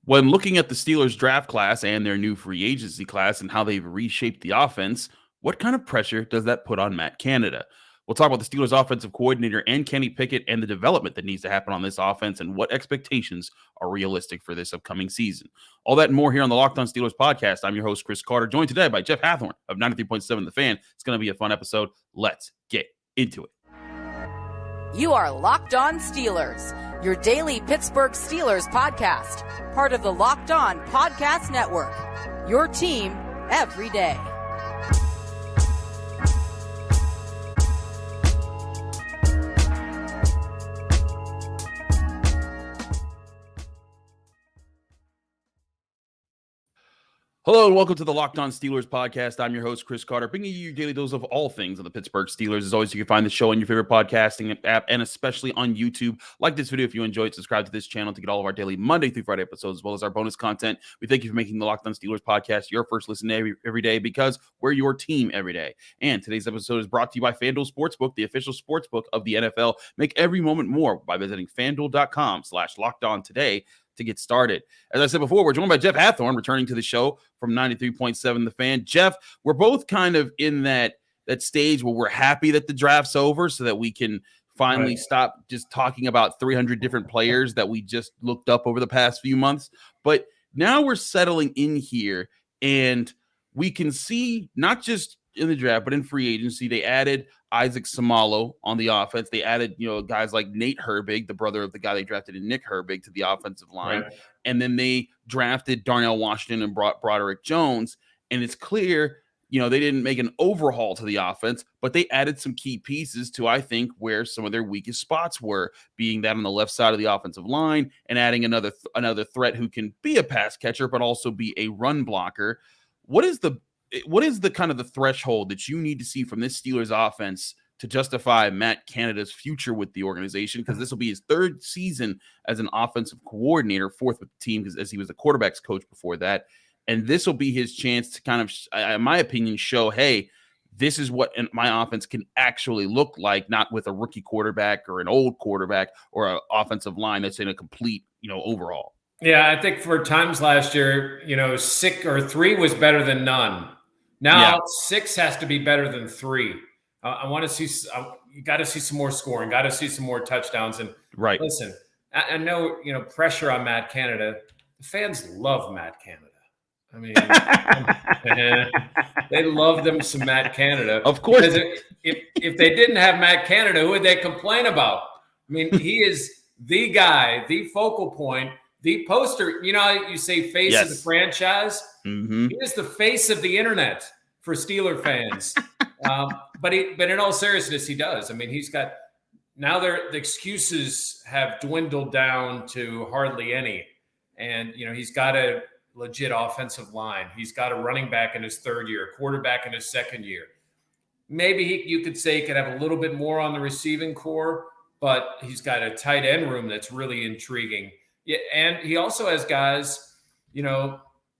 When looking at the Steelers draft class and their new free agency class and how they've reshaped the offense, what kind of pressure does that put on Matt Canada? We'll talk about the Steelers offensive coordinator and Kenny Pickett and the development that needs to happen on this offense and what expectations are realistic for this upcoming season. All that and more here on the Locked On Steelers podcast. I'm your host, Chris Carter, joined today by Jeff Hathhorn of 93.7 The Fan. It's going to be a fun episode. Let's get into it. You are Locked On Steelers, your daily Pittsburgh Steelers podcast, part of the Locked On Podcast Network, your team every day. Hello and welcome to the Locked On Steelers podcast. I'm your host, Chris Carter, bringing you your daily dose of all things on the Pittsburgh Steelers. As always, you can find the show on your favorite podcasting app and especially on YouTube. Like this video if you enjoyed. Subscribe to this channel to get all of our daily Monday through Friday episodes as well as our bonus content. We thank you for making the Locked On Steelers podcast your first listen every day because we're your team every day. And today's episode is brought to you by FanDuel Sportsbook, the official sportsbook of the NFL. Make every moment more by visiting FanDuel.com/LockedOn today to get started. As I said before, we're joined by Jeff Hathhorn, returning to the show from 93.7 The Fan. Jeff, we're both kind of in that stage where we're happy that the draft's over so that we can finally stop just talking about 300 different players that we just looked up over the past few months. But now we're settling in here, and we can see not just in the draft, but in free agency, they added Isaac Seumalo on the offense. They added, guys like Nate Herbig, the brother of the guy they drafted in Nick Herbig, to the offensive line. Right. And then they drafted Darnell Washington and brought Broderick Jones. And it's clear, they didn't make an overhaul to the offense, but they added some key pieces to, I think, where some of their weakest spots were, being that on the left side of the offensive line and adding another threat who can be a pass catcher, but also be a run blocker. What is the kind of the threshold that you need to see from this Steelers offense to justify Matt Canada's future with the organization? Because this will be his third season as an offensive coordinator, fourth with the team as he was the quarterback's coach before that. And this will be his chance to kind of, in my opinion, show, hey, this is what my offense can actually look like, not with a rookie quarterback or an old quarterback or an offensive line that's in a complete, overhaul. Yeah, I think for times last year, 6 or 3 was better than none. Now 6 has to be better than 3. I want to see. You got to see some more scoring. Got to see some more touchdowns. And right. Listen, I know pressure on Matt Canada. The fans love Matt Canada. I mean, they love them some Matt Canada. Of course. If they didn't have Matt Canada, who would they complain about? I mean, he is the guy, the focal point, the poster. You say face of the franchise. Mm-hmm. He is the face of the internet for Steeler fans. But in all seriousness, he does. I mean, he's got now the excuses have dwindled down to hardly any. And, he's got a legit offensive line. He's got a running back in his third year, a quarterback in his second year. Maybe you could say he could have a little bit more on the receiving core, but he's got a tight end room that's really intriguing. Yeah, and he also has guys,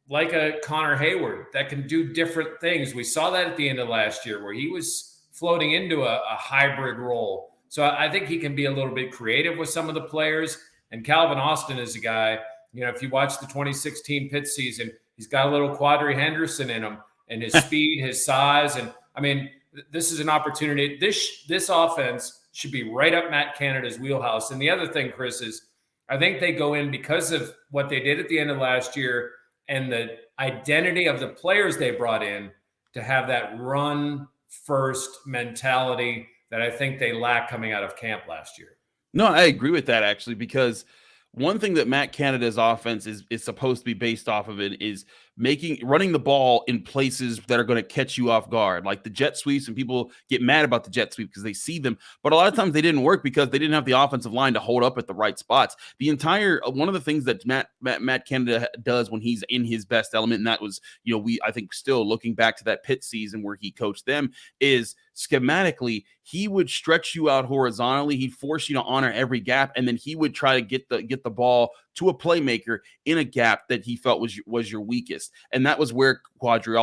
like a Connor Hayward that can do different things. We saw that at the end of last year where he was floating into a hybrid role. So I think he can be a little bit creative with some of the players. And Calvin Austin is a guy, if you watch the 2016 Pitt season, he's got a little Quadri Henderson in him and his speed, his size. And I mean, this is an opportunity. This offense should be right up Matt Canada's wheelhouse. And the other thing, Chris, is I think they go in because of what they did at the end of last year and the identity of the players they brought in to have that run-first mentality that I think they lacked coming out of camp last year. No, I agree with that, actually, because one thing that Matt Canada's offense is supposed to be based off of it is running the ball in places that are going to catch you off guard, like the jet sweeps, and people get mad about the jet sweep because they see them. But a lot of times they didn't work because they didn't have the offensive line to hold up at the right spots. One of the things that Matt Canada does when he's in his best element, and that was, I think still looking back to that Pitt season where he coached them, is schematically, he would stretch you out horizontally. He'd force you to honor every gap, and then he would try to get the ball to a playmaker in a gap that he felt was your weakest. And that was where Quadri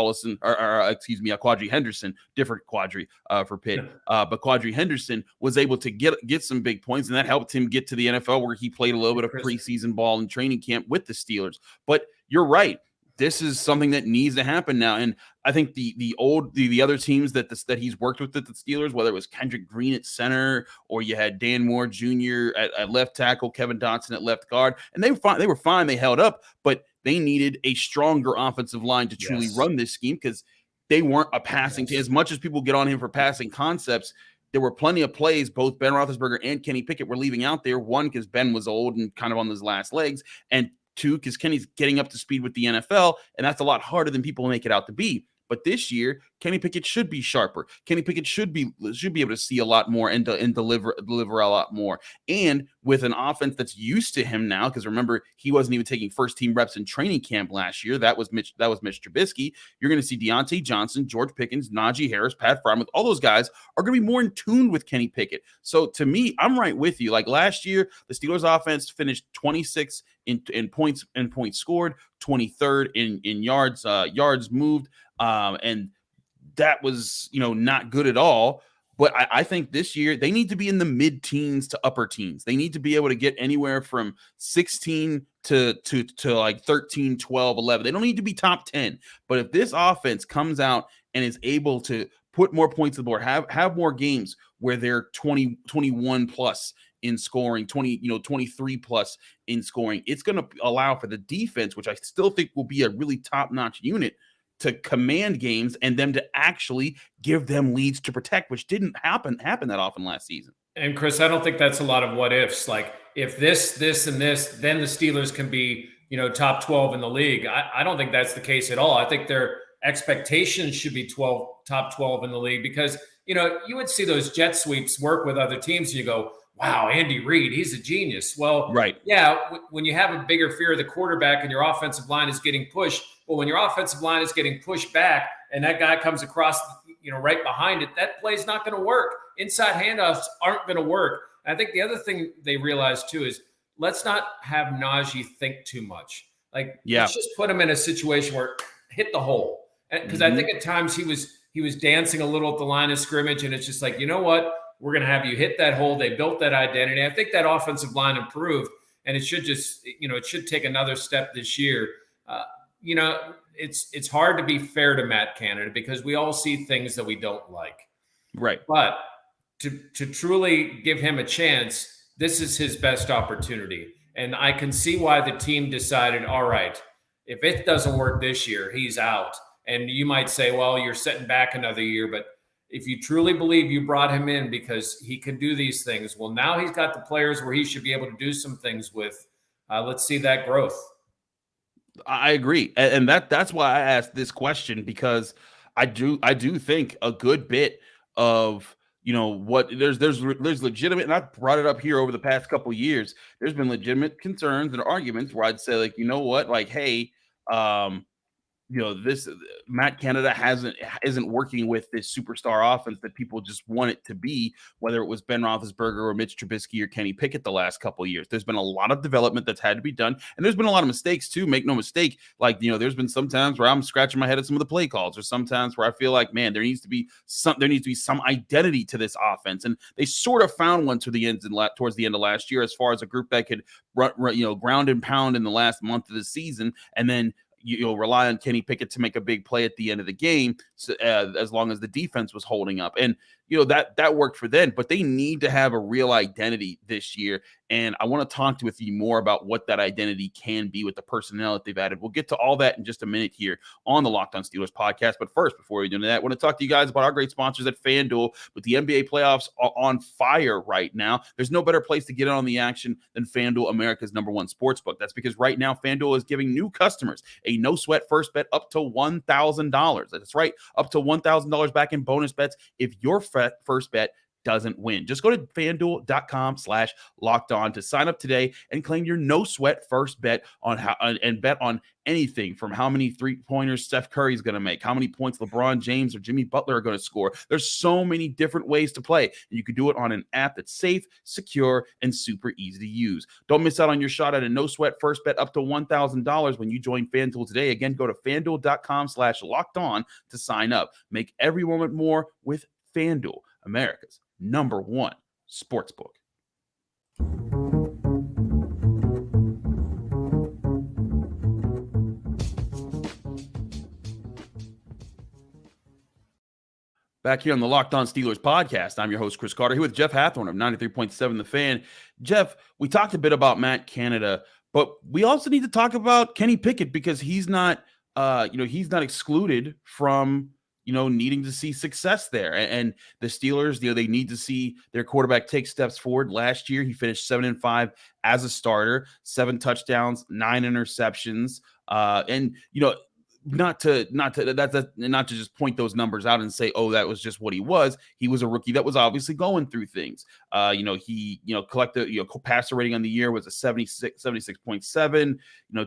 Henderson, different Quadri for Pitt, but Quadri Henderson was able to get some big points, and that helped him get to the NFL, where he played a little bit of preseason ball in training camp with the Steelers. But you're right. This is something that needs to happen now. And I think the other teams that he's worked with at the Steelers, whether it was Kendrick Green at center, or you had Dan Moore Jr. at left tackle, Kevin Dotson at left guard, and they were fine. They held up, but they needed a stronger offensive line to truly run this scheme, because they weren't a passing team. As much as people get on him for passing concepts, there were plenty of plays both Ben Roethlisberger and Kenny Pickett were leaving out there. One, because Ben was old and kind of on his last legs, and two, because Kenny's getting up to speed with the NFL, and that's a lot harder than people make it out to be. But this year, Kenny Pickett should be sharper. Kenny Pickett should be able to see a lot more and deliver a lot more. And with an offense that's used to him now, because remember, he wasn't even taking first team reps in training camp last year. That was Mitch Trubisky. You're going to see Diontae Johnson, George Pickens, Najee Harris, Pat Freiermuth. All those guys are going to be more in tune with Kenny Pickett. So to me, I'm right with you. Like last year, the Steelers offense finished 26 in points scored, 23rd in yards moved. And that was, not good at all. But I think this year they need to be in the mid-teens to upper teens. They need to be able to get anywhere from 16 to like 13, 12, 11. They don't need to be top 10. But if this offense comes out and is able to put more points on the board, have more games where they're 20, 21 plus in scoring, 23 plus in scoring, it's going to allow for the defense, which I still think will be a really top-notch unit, to command games and them to actually give them leads to protect, which didn't happen that often last season. And Chris, I don't think that's a lot of what ifs. Like if this, and this, then the Steelers can be, top 12 in the league. I don't think that's the case at all. I think their expectations should be top 12 in the league, because, you would see those jet sweeps work with other teams and you go, wow, Andy Reid, he's a genius. Well, right. Yeah, when you have a bigger fear of the quarterback and your offensive line is getting pushed, well, when your offensive line is getting pushed back and that guy comes across, right behind it, that play's not going to work. Inside handoffs aren't going to work. And I think the other thing they realized too is let's not have Najee think too much. Let's just put him in a situation where hit the hole. Because I think at times he was dancing a little at the line of scrimmage, and it's just like, you know what? We're going to have you hit that hole. They built that identity. I think that offensive line improved, and it should just, it should take another step this year. It's hard to be fair to Matt Canada because we all see things that we don't like. Right. But to truly give him a chance, this is his best opportunity. And I can see why the team decided, all right, if it doesn't work this year, he's out. And you might say, well, you're setting back another year, but if you truly believe you brought him in because he can do these things, well, now he's got the players where he should be able to do some things with. Let's see that growth. I agree. And that's why I asked this question, because I do think a good bit of, what there's legitimate, and I brought it up here over the past couple of years, there's been legitimate concerns and arguments where I'd say, like, you know what, like, hey, this Matt Canada isn't working with this superstar offense that people just want it to be, whether it was Ben Roethlisberger or Mitch Trubisky or Kenny Pickett the last couple of years. There's been a lot of development that's had to be done, and there's been a lot of mistakes too. Make no mistake. Like, there's been some times where I'm scratching my head at some of the play calls, or sometimes where I feel like, man, there needs to be some identity to this offense, and they sort of found one towards the end of last year, as far as a group that could ground and pound in the last month of the season, and then you'll rely on Kenny Pickett to make a big play at the end of the game, as long as the defense was holding up. And, that worked for them, but they need to have a real identity this year. And I want to talk with you more about what that identity can be with the personnel that they've added. We'll get to all that in just a minute here on the Locked On Steelers podcast. But first, before we do that, I want to talk to you guys about our great sponsors at FanDuel. With the NBA playoffs on fire right now, there's no better place to get in on the action than FanDuel, America's #1 sportsbook. That's because right now FanDuel is giving new customers a no-sweat first bet up to $1,000. That's right, up to $1,000 back in bonus bets if your first bet doesn't win. Just go to FanDuel.com/lockedon to sign up today and claim your no sweat first bet on and bet on anything from how many 3-pointers Steph Curry is going to make, how many points LeBron James or Jimmy Butler are going to score. There's so many different ways to play, and you can do it on an app that's safe, secure, and super easy to use. Don't miss out on your shot at a no sweat first bet up to $1,000 when you join FanDuel today. Again, go to FanDuel.com/lockedon to sign up. Make every moment more with FanDuel, America's #1 sportsbook. Back here on the Locked On Steelers podcast, I'm your host, Chris Carter, here with Jeff Hathhorn of 93.7 The Fan. Jeff, we talked a bit about Matt Canada, but we also need to talk about Kenny Pickett because he's not, he's not excluded from, needing to see success there. And the Steelers, they need to see their quarterback take steps forward. Last year, he finished 7-5 as a starter, 7 touchdowns, 9 interceptions, not to just point those numbers out and say, oh, that was just what he was. He was a rookie that was obviously going through things. He collected, passer rating on the year was a 76.7,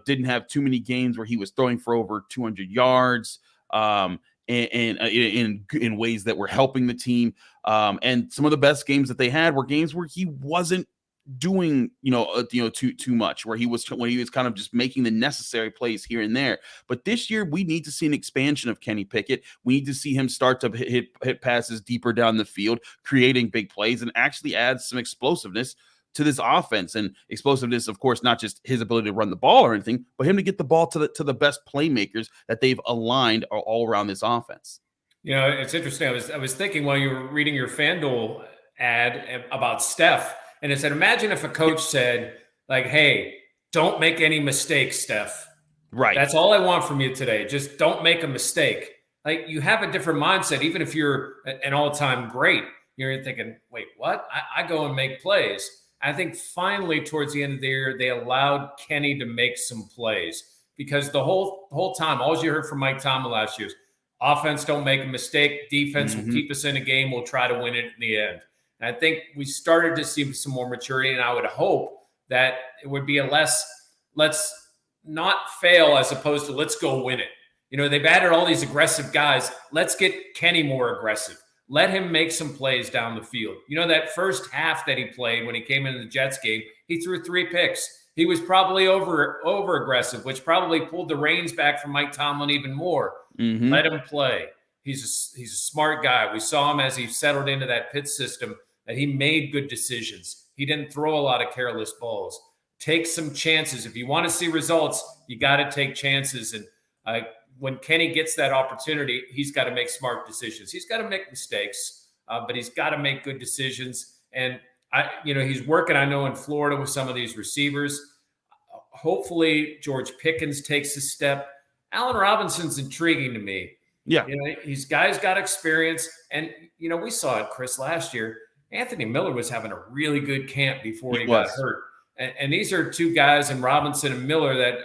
didn't have too many games where he was throwing for over 200 yards, and in ways that were helping the team. And some of the best games that they had were games where he wasn't doing too much, where he was kind of just making the necessary plays here and there. But this year we need to see an expansion of Kenny Pickett. We need to see him start to hit passes deeper down the field, creating big plays, and actually add some explosiveness to this offense. And explosiveness, of course, not just his ability to run the ball or anything, but him to get the ball to the best playmakers that they've aligned all around this offense. It's interesting. I was thinking while you were reading your FanDuel ad about Steph, and it said, imagine if a coach said, like, hey, don't make any mistakes, Steph. Right. That's all I want from you today. Just don't make a mistake. Like, you have a different mindset. Even if you're an all-time great, you're thinking, wait, what? I go and make plays. I think finally towards the end of the year, they allowed Kenny to make some plays because the whole time, all you heard from Mike Tomlin last year is offense don't make a mistake. Defense will keep us in a game. We'll try to win it in the end. And I think we started to see some more maturity, and I would hope that it would be a less let's not fail as opposed to let's go win it. They've added all these aggressive guys. Let's get Kenny more aggressive. Let him make some plays down the field. That first half that he played when he came into the Jets game, he threw 3 picks. He was probably over aggressive, which probably pulled the reins back from Mike Tomlin even more. Let him play. He's a smart guy. We saw him as he settled into that Pitts system that he made good decisions. He didn't throw a lot of careless balls. Take some chances. If you want to see results, you got to take chances. And when Kenny gets that opportunity, he's got to make smart decisions. He's got to make mistakes, but he's got to make good decisions. And he's working, I know, in Florida with some of these receivers. Hopefully, George Pickens takes a step. Allen Robinson's intriguing to me. Yeah. He's guys got experience. And, we saw it, Chris, last year. Anthony Miller was having a really good camp before he got hurt. And these are 2 guys in Robinson and Miller that,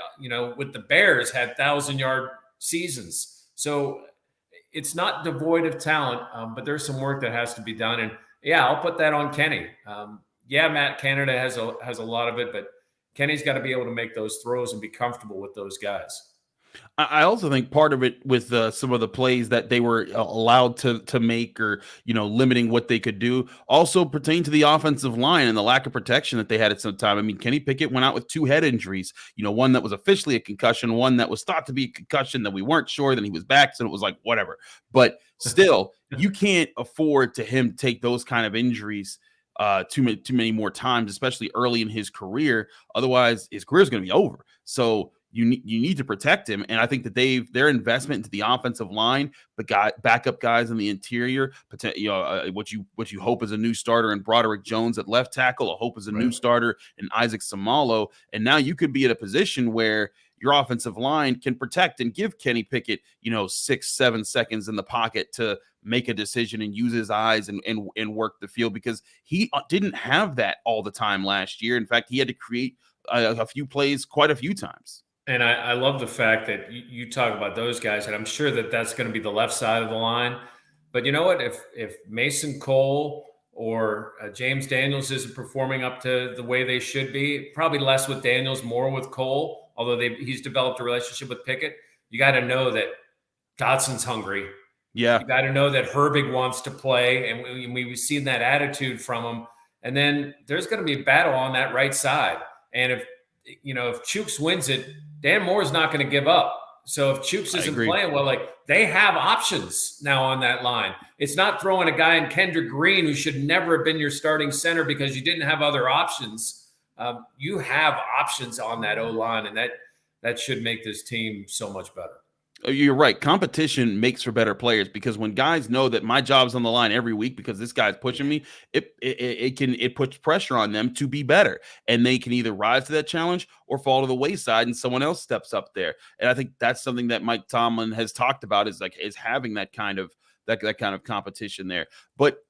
with the Bears had 1,000-yard seasons. So it's not devoid of talent, but there's some work that has to be done. And, yeah, I'll put that on Kenny. Matt Canada has a lot of it, but Kenny's got to be able to make those throws and be comfortable with those guys. I also think part of it with some of the plays that they were allowed to make or, limiting what they could do also pertain to the offensive line and the lack of protection that they had at some time. I mean, Kenny Pickett went out with 2 head injuries, one that was officially a concussion, one that was thought to be a concussion that we weren't sure, then he was back. So it was like, whatever. But still, you can't afford to him take those kind of injuries too many more times, especially early in his career. Otherwise, his career is going to be over. So you need to protect him. And I think that their investment into the offensive line, but backup guys in the interior, what you hope is a new starter in Broderick Jones at left tackle, a hope is a new starter in Isaac Samalo. And now you could be in a position where your offensive line can protect and give Kenny Pickett, 6-7 seconds in the pocket to make a decision and use his eyes and work the field, because he didn't have that all the time last year. In fact, he had to create a few plays quite a few times. And I love the fact that you talk about those guys, and I'm sure that that's going to be the left side of the line. But you know what? If Mason Cole or James Daniels isn't performing up to the way they should be. Probably less with Daniels, more with Cole, although he's developed a relationship with Pickett. You got to know that Dotson's hungry. Yeah. You got to know that Herbig wants to play, and we've seen that attitude from him. And then there's going to be a battle on that right side. And if Chooks wins it, Dan Moore's not going to give up. So if Chooks isn't playing well, like, they have options now on that line. It's not throwing a guy in Kendrick Green who should never have been your starting center because you didn't have other options. You have options on that O-line, and that should make this team so much better. You're right. Competition makes for better players, because when guys know that my job's on the line every week because this guy's pushing me, it puts pressure on them to be better, and they can either rise to that challenge or fall to the wayside and someone else steps up there. And I think that's something that Mike Tomlin has talked about, is having that kind of competition there. But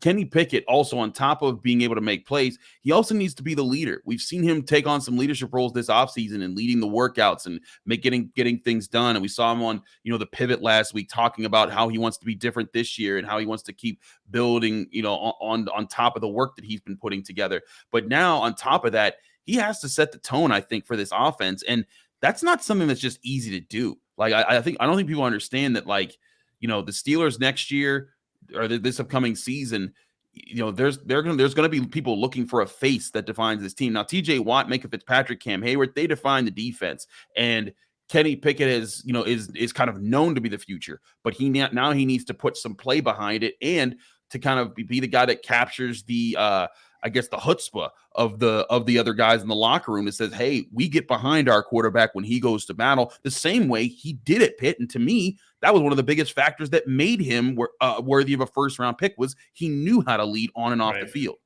Kenny Pickett, also, on top of being able to make plays, he also needs to be the leader. We've seen him take on some leadership roles this offseason and leading the workouts and getting things done. And we saw him on, the pivot last week, talking about how he wants to be different this year and how he wants to keep building, on top of the work that he's been putting together. But now, on top of that, he has to set the tone, I think, for this offense. And that's not something that's just easy to do. Like, I don't think people understand that, like, the Steelers next year, or this upcoming season, there's going to be people looking for a face that defines this team. Now, TJ Watt, Minka Fitzpatrick, Cam Hayward, they define the defense, and Kenny Pickett is kind of known to be the future, but he needs to put some play behind it and to kind of be the guy that captures the the chutzpah of the other guys in the locker room that says, hey, we get behind our quarterback when he goes to battle, the same way he did at Pitt. And to me, that was one of the biggest factors that made him worthy of a first-round pick, was he knew how to lead on and off the field.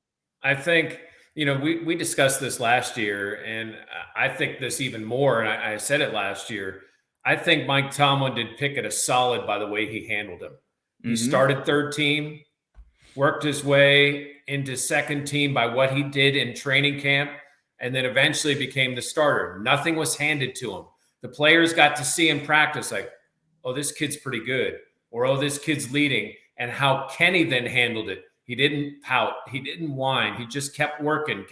I think, we discussed this last year, and I think this even more, and I said it last year. I think Mike Tomlin did Pickett a solid by the way he handled him. He started third team, worked his way into second team by what he did in training camp, and then eventually became the starter. Nothing was handed to him. The players got to see him practice, like, oh, this kid's pretty good, or, oh, this kid's leading, and how Kenny then handled it. He didn't pout. He didn't whine. He just kept working,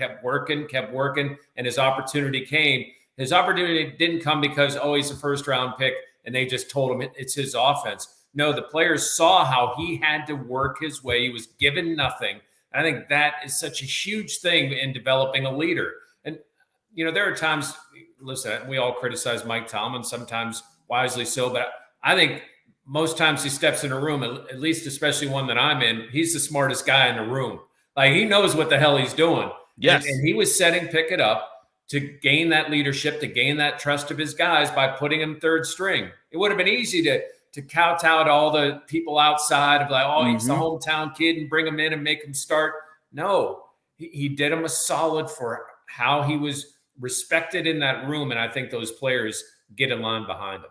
and his opportunity came. His opportunity didn't come because, oh, he's a first-round pick, and they just told him it's his offense. No, the players saw how he had to work his way. He was given nothing. I think that is such a huge thing in developing a leader. And, there are times, listen, we all criticize Mike Tomlin, sometimes wisely so, but I think most times he steps in a room, at least especially one that I'm in, he's the smartest guy in the room. Like, he knows what the hell he's doing. Yes. And he was setting Pickett up to gain that leadership, to gain that trust of his guys by putting him third string. It would have been easy to kowtow to all the people outside of, like, oh, he's the hometown kid, and bring him in and make him start. No, he did him a solid for how he was respected in that room. And I think those players get in line behind him.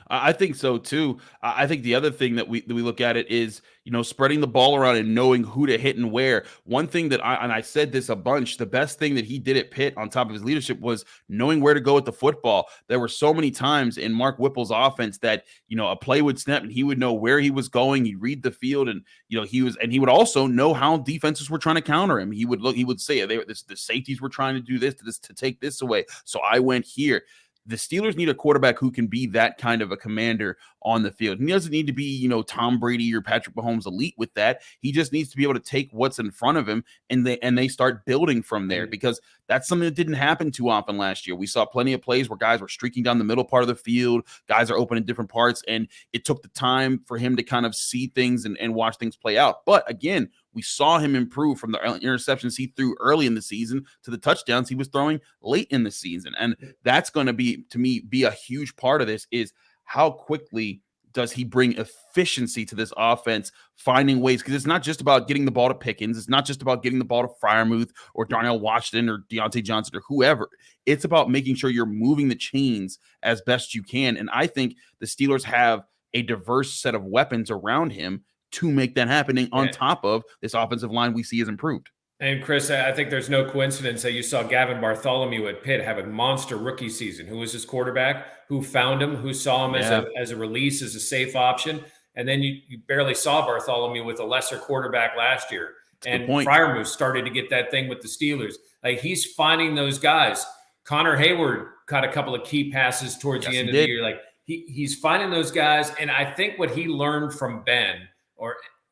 I think so too. I think the other thing that we look at it is, spreading the ball around and knowing who to hit and where. One thing that I said this a bunch, the best thing that he did at Pitt on top of his leadership was knowing where to go with the football. There were so many times in Mark Whipple's offense that, a play would snap and he would know where he was going. He'd read the field, and, he would also know how defenses were trying to counter him. He would say the safeties were trying to do this to take this away. So I went here. The Steelers need a quarterback who can be that kind of a commander on the field. He doesn't need to be, Tom Brady or Patrick Mahomes elite with that. He just needs to be able to take what's in front of him and they start building from there, because that's something that didn't happen too often last year. We saw plenty of plays where guys were streaking down the middle part of the field. Guys are open in different parts, and it took the time for him to kind of see things and watch things play out. But again, we saw him improve from the interceptions he threw early in the season to the touchdowns he was throwing late in the season. And that's going to be a huge part of this, is how quickly does he bring efficiency to this offense, finding ways, because it's not just about getting the ball to Pickens. It's not just about getting the ball to Freiermuth or Darnell Washington or Diontae Johnson or whoever. It's about making sure you're moving the chains as best you can. And I think the Steelers have a diverse set of weapons around him to make that happening, on top of this offensive line we see has improved. And Chris, I think there's no coincidence that you saw Gavin Bartholomew at Pitt have a monster rookie season. Who was his quarterback? Who found him? Who saw him as a release, as a safe option? And then you barely saw Bartholomew with a lesser quarterback last year. And Freiermuth started to get that thing with the Steelers. Like, he's finding those guys. Connor Hayward caught a couple of key passes towards the end of the year. Like, he's finding those guys. And I think what he learned from Ben,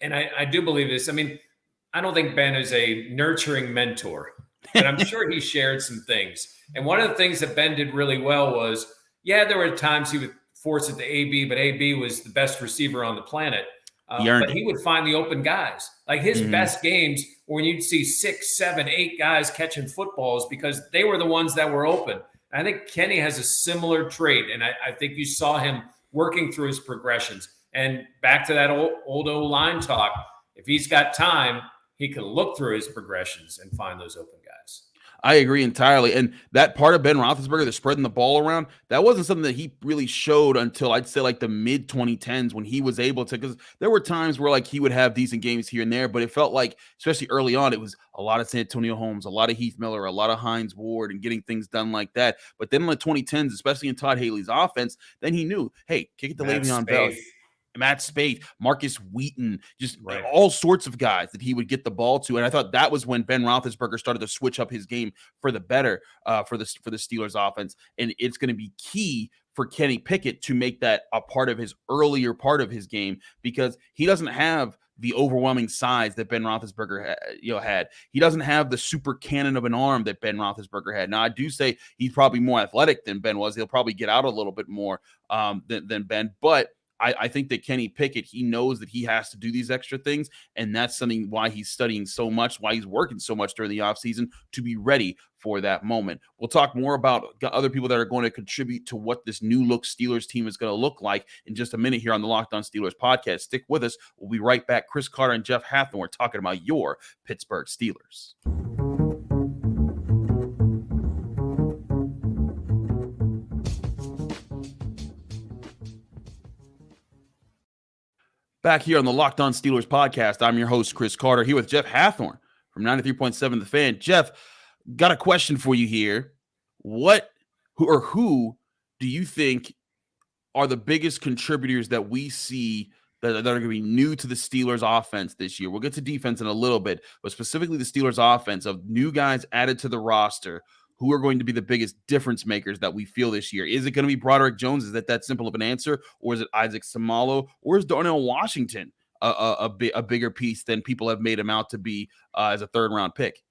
and I do believe this. I mean, I don't think Ben is a nurturing mentor, but I'm sure he shared some things. And one of the things that Ben did really well was, there were times he would force it to AB, but AB was the best receiver on the planet. But he would find the open guys. Like, his best games when you'd see 6, 7, 8 guys catching footballs because they were the ones that were open. I think Kenny has a similar trait, and I think you saw him working through his progressions. And back to that old O-line talk, if he's got time, he can look through his progressions and find those open guys. I agree entirely. And that part of Ben Roethlisberger, the spreading the ball around, that wasn't something that he really showed until I'd say like the mid 2010s when he was able to, because there were times where like he would have decent games here and there, but it felt like, especially early on, it was a lot of Santonio Holmes, a lot of Heath Miller, a lot of Hines Ward and getting things done like that. But then in the 2010s, especially in Todd Haley's offense, then he knew, hey, kick it to Le'Veon Bell. Matt Spade, Marcus Wheaton, just all sorts of guys that he would get the ball to. And I thought that was when Ben Roethlisberger started to switch up his game for the better for the Steelers offense. And it's going to be key for Kenny Pickett to make that a part of his earlier part of his game, because he doesn't have the overwhelming size that Ben Roethlisberger had. He doesn't have the super cannon of an arm that Ben Roethlisberger had. Now, I do say he's probably more athletic than Ben was. He'll probably get out a little bit more than Ben, but I think that Kenny Pickett, he knows that he has to do these extra things, and that's something why he's studying so much, why he's working so much during the offseason to be ready for that moment. We'll talk more about other people that are going to contribute to what this new look Steelers team is going to look like in just a minute here on the Locked On Steelers podcast. Stick with us. We'll be right back. Chris Carter and Jeff Hathhorn talking about your Pittsburgh Steelers. Back here on the Locked On Steelers podcast, I'm your host, Chris Carter, here with Jeff Hathhorn from 93.7 The Fan. Jeff, got a question for you here. Who do you think are the biggest contributors that we see that are going to be new to the Steelers offense this year? We'll get to defense in a little bit, but specifically the Steelers offense, of new guys added to the roster, who are going to be the biggest difference makers that we feel this year? Is it going to be Broderick Jones? Is that simple of an answer? Or is it Isaac Seumalo? Or is Darnell Washington a bigger piece than people have made him out to be as a third-round pick?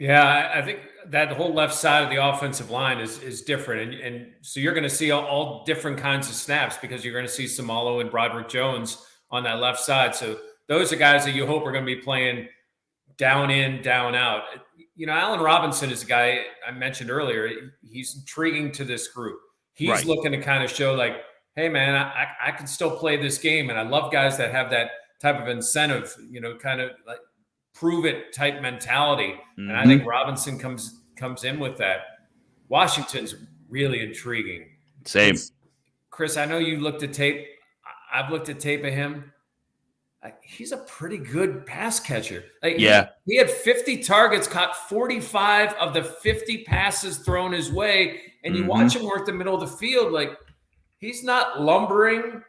Yeah, I think that whole left side of the offensive line is different. And so you're going to see all different kinds of snaps, because you're going to see Seumalo and Broderick Jones on that left side. So those are guys that you hope are going to be playing down in, down out. Allen Robinson is a guy I mentioned earlier. He's intriguing to this group. He's looking to kind of show like, hey, man, I can still play this game. And I love guys that have that type of incentive, kind of like prove it type mentality. And I think Robinson comes in with that. Washington's really intriguing. Same. Chris, I know you looked at tape. I've looked at tape of him. He's a pretty good pass catcher. He had 50 targets, caught 45 of the 50 passes thrown his way, and you watch him work the middle of the field. Like, he's not lumbering.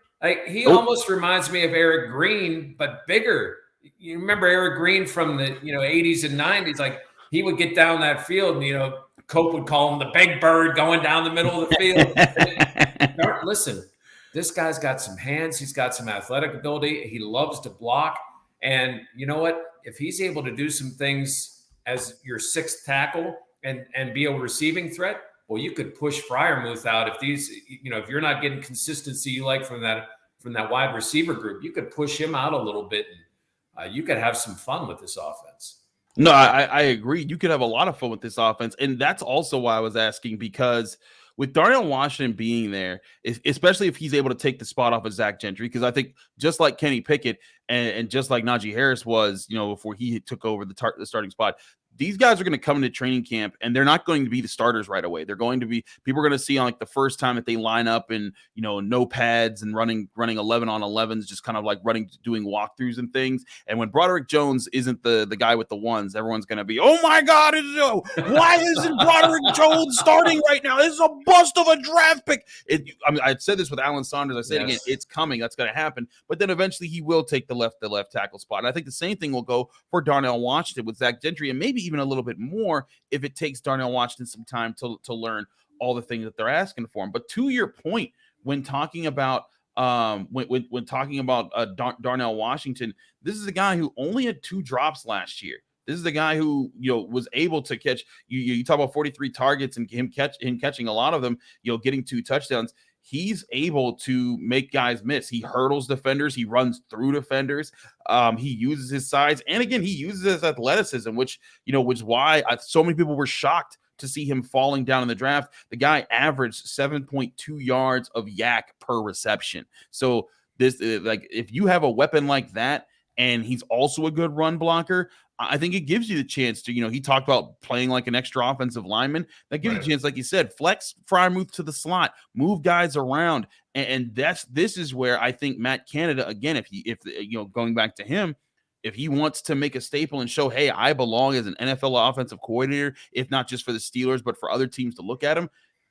He almost reminds me of Eric Green, but bigger. You remember Eric Green from the 80s and 90s? Like, he would get down that field, and Cope would call him the big bird going down the middle of the field. Listen. This guy's got some hands. He's got some athletic ability. He loves to block. And you know what? If he's able to do some things as your sixth tackle and be a receiving threat, well, you could push Freiermuth out. If you're not getting consistency you like from that wide receiver group, you could push him out a little bit, and you could have some fun with this offense. No, I agree. You could have a lot of fun with this offense. And that's also why I was asking, because with Darnell Washington being there, especially if he's able to take the spot off of Zach Gentry, because I think just like Kenny Pickett and just like Najee Harris was, before he took over the starting spot, these guys are going to come into training camp and they're not going to be the starters right away. They're going to be, people are going to see on like the first time that they line up and, no pads and running 11 on 11s, just kind of like doing walkthroughs and things. And when Broderick Jones isn't the guy with the ones, everyone's going to be, oh my God, why isn't Broderick Jones starting right now? This is a bust of a draft pick. I said this with Alan Saunders. I said it again, it's coming. That's going to happen. But then eventually he will take the left tackle spot. And I think the same thing will go for Darnell Washington with Zach Gentry, and maybe even a little bit more if it takes Darnell Washington some time to learn all the things that they're asking for him. But to your point, when talking about when talking about Darnell Washington, this is a guy who only had 2 drops last year. This is the guy who was able to catch. You talk about 43 targets and him catching a lot of them. Getting 2 touchdowns. He's able to make guys miss. He hurdles defenders. He runs through defenders. He uses his size, and again, he uses his athleticism, which is why so many people were shocked to see him falling down in the draft. The guy averaged 7.2 yards of yak per reception. So this, if you have a weapon like that, and he's also a good run blocker, I think it gives you the chance to, he talked about playing like an extra offensive lineman. That gives you a chance, like you said, flex Freiermuth to the slot, move guys around. And this is where I think Matt Canada, again, if going back to him, if he wants to make a staple and show, hey, I belong as an NFL offensive coordinator, if not just for the Steelers, but for other teams to look at him,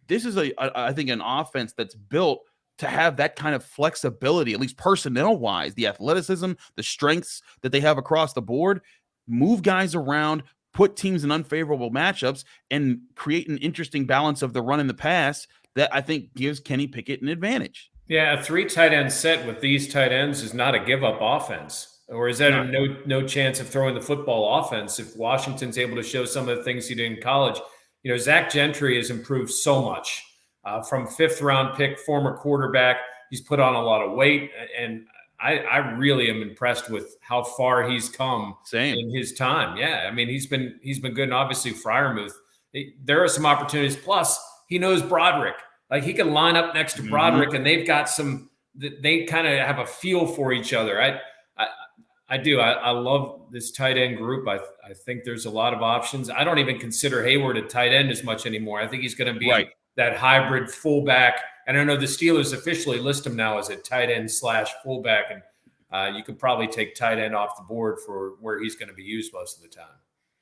this is I think an offense that's built to have that kind of flexibility, at least personnel-wise, the athleticism, the strengths that they have across the board, move guys around, put teams in unfavorable matchups, and create an interesting balance of the run and the pass that I think gives Kenny Pickett an advantage. Yeah, a 3 tight end set with these tight ends is not a give-up offense. Or is that a no chance of throwing the football offense if Washington's able to show some of the things he did in college? Zach Gentry has improved so much. From 5th-round pick, former quarterback, he's put on a lot of weight, and I really am impressed with how far he's come in his time. Yeah, I mean, he's been good, and obviously Freiermuth. There are some opportunities. Plus, he knows Broderick. Like, he can line up next to Broderick, and they've got some. They kind of have a feel for each other. I do. I love this tight end group. I think there's a lot of options. I don't even consider Hayward a tight end as much anymore. I think he's going to be that hybrid fullback. And I know the Steelers officially list him now as a tight end / fullback. And you could probably take tight end off the board for where he's going to be used most of the time.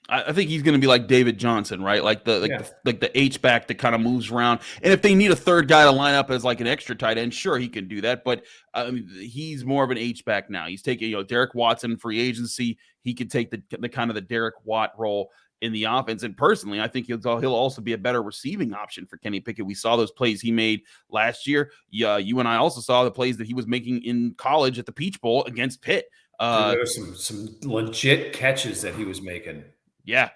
I think he's going to be like David Johnson, right? Like the H-back that kind of moves around. And if they need a third guy to line up as like an extra tight end, sure, he can do that. But he's more of an H-back now. He's taking, Derek Watson free agency. He could take the kind of the Derek Watt role in the offense. And personally, I think he'll also be a better receiving option for Kenny Pickett. We saw those plays he made last year. Yeah, you and I also saw the plays that he was making in college at the Peach Bowl against Pitt. There were some legit catches that he was making. Yeah,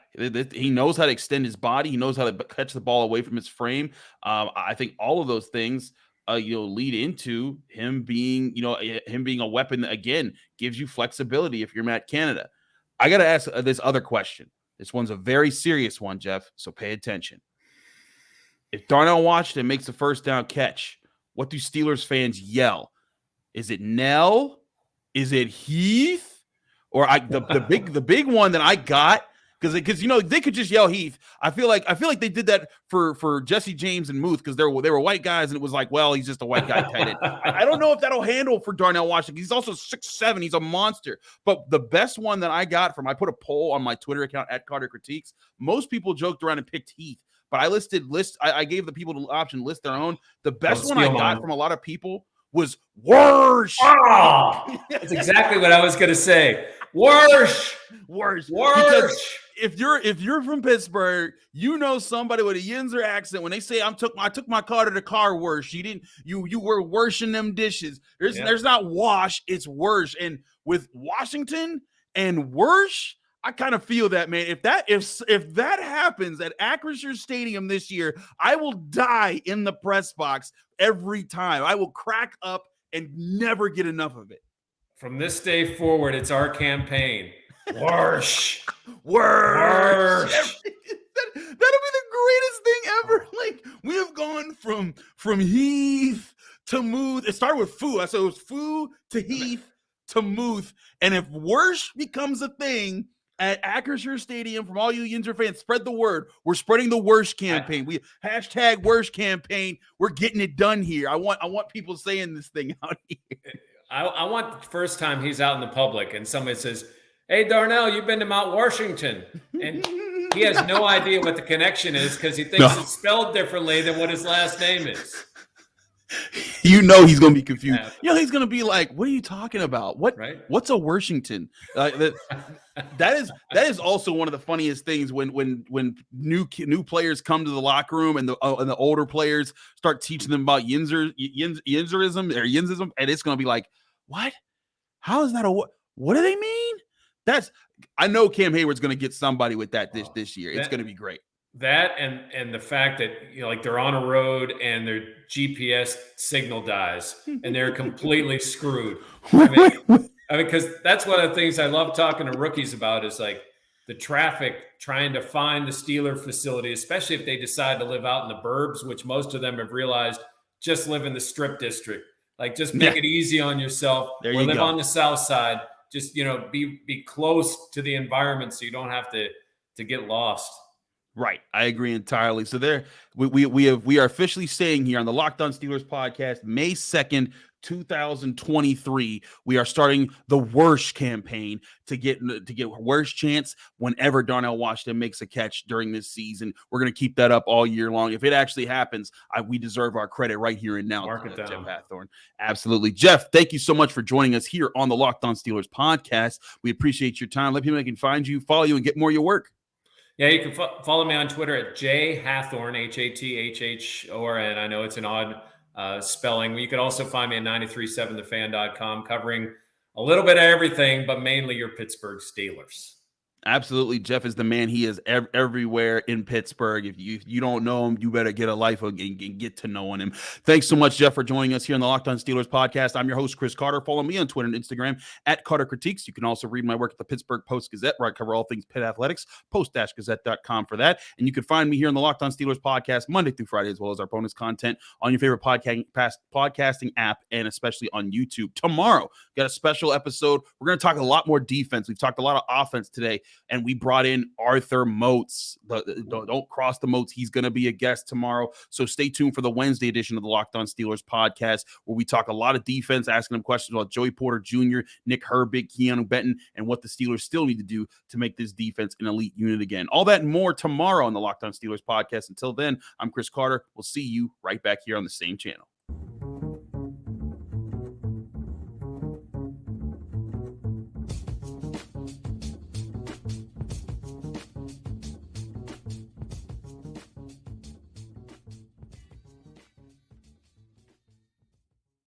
he knows how to extend his body. He knows how to catch the ball away from his frame. I think all of those things, lead into him being, a weapon that, again, gives you flexibility if you're Matt Canada. I got to ask this other question. This one's a very serious one, Jeff, so pay attention. If Darnell Washington makes a first down catch, what do Steelers fans yell? Is it Nell? Is it Heath? Or the big one that I got, because they could just yell Heath. I feel like they did that for Jesse James and Muth because they were white guys, and it was like, well, he's just a white guy tight end. I don't know if that'll handle for Darnell Washington. He's also 6'7". He's a monster. But the best one that I got I put a poll on my Twitter account at Carter Critiques. Most people joked around and picked Heath, but I gave the people the option to list their own. The best one I got from a lot of people was Worsh. Oh, that's exactly what I was going to say. Worsh. Because if you're from Pittsburgh, somebody with a Yinzer accent when they say I took my car to the car wash. You were washing them dishes. There's not wash, it's Worsh. And with Washington and Worsh, I kind of feel that, man. If that happens at Acrisure Stadium this year, I will die in the press box every time. I will crack up and never get enough of it. From this day forward, it's our campaign. Worsh. That'll be the greatest thing ever. Like, we have gone from Heath to Muth. It started with Foo. So it was Foo to Heath to Muth. And if Worsh becomes a thing, at Acrisure Stadium from all you Yinzer fans. Spread the word. We're spreading the worst campaign. We hashtag worst campaign. We're getting it done here. I want people saying this thing out here. I want the first time he's out in the public and somebody says, "Hey, Darnell, you've been to Mount Washington." And he has no idea what the connection is because he thinks it's spelled differently than what his last name is. You know he's going to be confused. He's going to be like, "What are you talking about? What's a Washington?" That is also one of the funniest things when new players come to the locker room and the older players start teaching them about Yinzerism or Yinzism, and it's going to be like, "What? How is that what do they mean?" I know Cam Hayward's going to get somebody with that this year. It's going to be great. That and the fact that like they're on a road and their GPS signal dies and they're completely screwed. I mean, because that's one of the things I love talking to rookies about is like the traffic trying to find the Steeler facility, especially if they decide to live out in the burbs, which most of them have realized just live in the Strip District. Like just make it easy on yourself. Or live on the South Side. Just be close to the environment so you don't have to get lost. Right. I agree entirely. So we are officially saying here on the Locked On Steelers podcast, May 2nd, 2023, we are starting the worst campaign to get worst chance whenever Darnell Washington makes a catch during this season. We're going to keep that up all year long. If it actually happens, we deserve our credit right here and now. Mark it down. Jeff Hathhorn. Absolutely. Jeff, thank you so much for joining us here on the Locked On Steelers podcast. We appreciate your time. Let people can find you, follow you, and get more of your work. Yeah, you can follow me on Twitter at jhathhorn, Hathhorn. I know it's an odd spelling. You can also find me at 937thefan.com, covering a little bit of everything, but mainly your Pittsburgh Steelers. Absolutely. Jeff is the man. He is everywhere in Pittsburgh. If you don't know him, you better get a life and get to knowing him. Thanks so much, Jeff, for joining us here on the Locked On Steelers podcast. I'm your host, Chris Carter. Follow me on Twitter and Instagram at Carter Critiques. You can also read my work at the Pittsburgh Post-Gazette, where I cover all things Pitt athletics, post-gazette.com for that. And you can find me here on the Locked On Steelers podcast Monday through Friday, as well as our bonus content on your favorite podcasting app and especially on YouTube. Tomorrow, got a special episode. We're going to talk a lot more defense. We've talked a lot of offense today. And we brought in Arthur Moats. Don't cross the Moats. He's going to be a guest tomorrow. So stay tuned for the Wednesday edition of the Locked On Steelers podcast, where we talk a lot of defense, asking them questions about Joey Porter Jr., Nick Herbig, Keanu Benton, and what the Steelers still need to do to make this defense an elite unit again. All that and more tomorrow on the Locked On Steelers podcast. Until then, I'm Chris Carter. We'll see you right back here on the same channel.